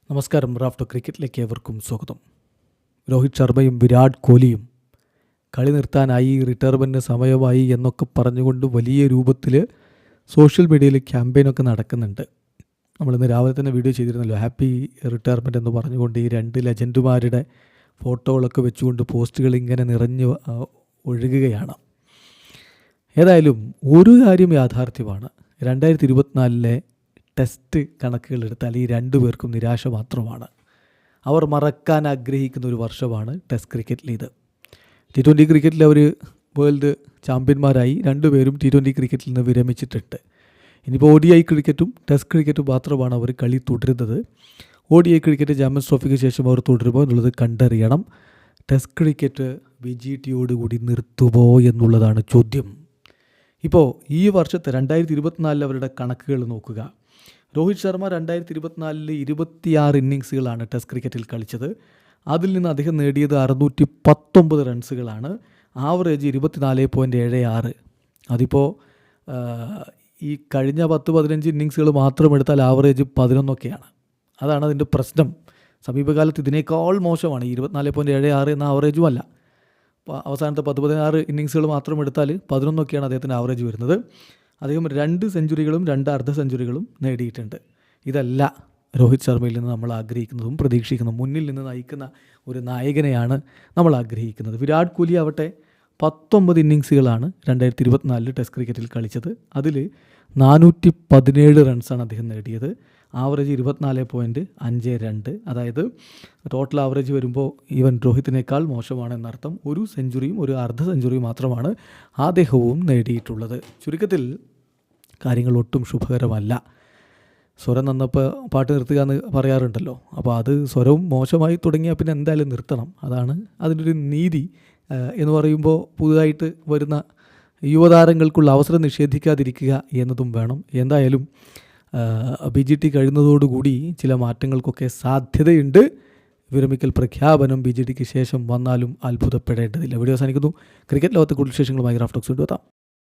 നമസ്കാരം. റാഫ്റ്റോ ക്രിക്കറ്റിലേക്ക് ഏവർക്കും സ്വാഗതം. രോഹിത് ശർമ്മയും വിരാട് കോഹ്ലിയും കളി നിർത്താനായി, റിട്ടയർമെൻറ്റിന് സമയമായി എന്നൊക്കെ പറഞ്ഞുകൊണ്ട് വലിയ രൂപത്തിൽ സോഷ്യൽ മീഡിയയിൽ ക്യാമ്പയിനൊക്കെ നടക്കുന്നുണ്ട്. നമ്മളിന്ന് രാവിലെ തന്നെ വീഡിയോ ചെയ്തിരുന്നല്ലോ, ഹാപ്പി റിട്ടയർമെൻറ്റ് എന്ന് പറഞ്ഞുകൊണ്ട് ഈ രണ്ട് ലെജൻഡുമാരുടെ ഫോട്ടോകളൊക്കെ വെച്ചുകൊണ്ട് പോസ്റ്റുകൾ ഇങ്ങനെ നിറഞ്ഞു ഒഴുകുകയാണ്. ഏതായാലും ഒരു കാര്യം യാഥാർത്ഥ്യമാണ്. 2024 ടെസ്റ്റ് കണക്കുകൾ എടുത്താൽ ഈ രണ്ടു പേർക്കും നിരാശ മാത്രമാണ്. അവർ മറക്കാൻ ആഗ്രഹിക്കുന്ന ഒരു വർഷമാണ് ടെസ്റ്റ് ക്രിക്കറ്റിൽ ഇത്. T20 ക്രിക്കറ്റിൽ അവർ വേൾഡ് ചാമ്പ്യന്മാരായി. രണ്ടുപേരും T20 ക്രിക്കറ്റിൽ നിന്ന് വിരമിച്ചിട്ടുണ്ട്. ഇനിയിപ്പോൾ ODI ക്രിക്കറ്റും ടെസ്റ്റ് ക്രിക്കറ്റും മാത്രമാണ് അവർ കളി തുടരുന്നത്. ODI ക്രിക്കറ്റ് ചാമ്പ്യൻസ് ട്രോഫിക്ക് ശേഷം അവർ തുടരുമോ എന്നുള്ളത് കണ്ടറിയണം. ടെസ്റ്റ് ക്രിക്കറ്റ് BGTയോടുകൂടി നിർത്തുമോ എന്നുള്ളതാണ് ചോദ്യം. ഇപ്പോൾ ഈ വർഷത്തെ 2024 അവരുടെ കണക്കുകൾ നോക്കുക. രോഹിത് ശർമ്മ 2024 26 ഇന്നിങ്സുകളാണ് ടെസ്റ്റ് ക്രിക്കറ്റിൽ കളിച്ചത്. അതിൽ നിന്ന് അദ്ദേഹം നേടിയത് 619 റൺസുകളാണ്. ആവറേജ് 24.76. അതിപ്പോൾ ഈ കഴിഞ്ഞ 10-15 ഇന്നിങ്സുകൾ മാത്രം എടുത്താൽ ആവറേജ് 11ഒക്കെയാണ്. അതാണ് അതിൻ്റെ പ്രശ്നം. സമീപകാലത്ത് ഇതിനേക്കാൾ മോശമാണ്. 24.76 എന്ന ആവറേജും അല്ല. അവസാനത്തെ 10-16 ഇന്നിങ്സുകൾ മാത്രം എടുത്താൽ 11ഒക്കെയാണ് അദ്ദേഹത്തിൻ്റെ ആവറേജ് വരുന്നത്. അദ്ദേഹം 2 സെഞ്ചുറികളും 2 അർദ്ധ സെഞ്ചുറികളും നേടിയിട്ടുണ്ട്. ഇതല്ല രോഹിത് ശർമ്മയിൽ നിന്ന് നമ്മൾ ആഗ്രഹിക്കുന്നതും പ്രതീക്ഷിക്കുന്നതും. മുന്നിൽ നിന്ന് നയിക്കുന്ന ഒരു നായകനെയാണ് നമ്മൾ ആഗ്രഹിക്കുന്നത്. വിരാട് കോഹ്ലി ആവട്ടെ 19 ഇന്നിങ്സുകളാണ് 2024 ടെസ്റ്റ് ക്രിക്കറ്റിൽ കളിച്ചത്. അതിൽ 417 റൺസാണ് അദ്ദേഹം നേടിയത്. ആവറേജ് 24.52. അതായത് ടോട്ടൽ ആവറേജ് വരുമ്പോൾ ഈവൻ രോഹിത്തിനേക്കാൾ മോശമാണ് എന്നർത്ഥം. ഒരു സെഞ്ചുറിയും ഒരു അർദ്ധ സെഞ്ചുറിയും മാത്രമാണ് അദ്ദേഹവും നേടിയിട്ടുള്ളത്. ചുരുക്കത്തിൽ കാര്യങ്ങൾ ഒട്ടും ശുഭകരമല്ല. സ്വരം നന്നപ്പോൾ പാട്ട് നിർത്തുക എന്ന് പറയാറുണ്ടല്ലോ. അപ്പോൾ അത് സ്വരവും മോശമായി തുടങ്ങിയാൽ പിന്നെ എന്തായാലും നിർത്തണം. അതാണ് അതിൻ്റെ ഒരു നീതി. എന്ന് പറയുമ്പോൾ പുതുതായിട്ട് വരുന്ന യുവതാരങ്ങൾക്കുള്ള അവസരം നിഷേധിക്കാതിരിക്കുക എന്നതും വേണം. എന്തായാലും BGT കഴിയുന്നതോടുകൂടി ചില മാറ്റങ്ങൾക്കൊക്കെ സാധ്യതയുണ്ട്. വിരമിക്കൽ പ്രഖ്യാപനം BGTക്ക് ശേഷം വന്നാലും അത്ഭുതപ്പെടേണ്ടതില്ല. വീഡിയോ അവസാനിക്കുന്നു. ക്രിക്കറ്റ് ലോകത്തെ കൂടുതൽ വിശേഷങ്ങളുമായി റാഫ്റ്റോക്സ് കൊണ്ടുവെത്താം.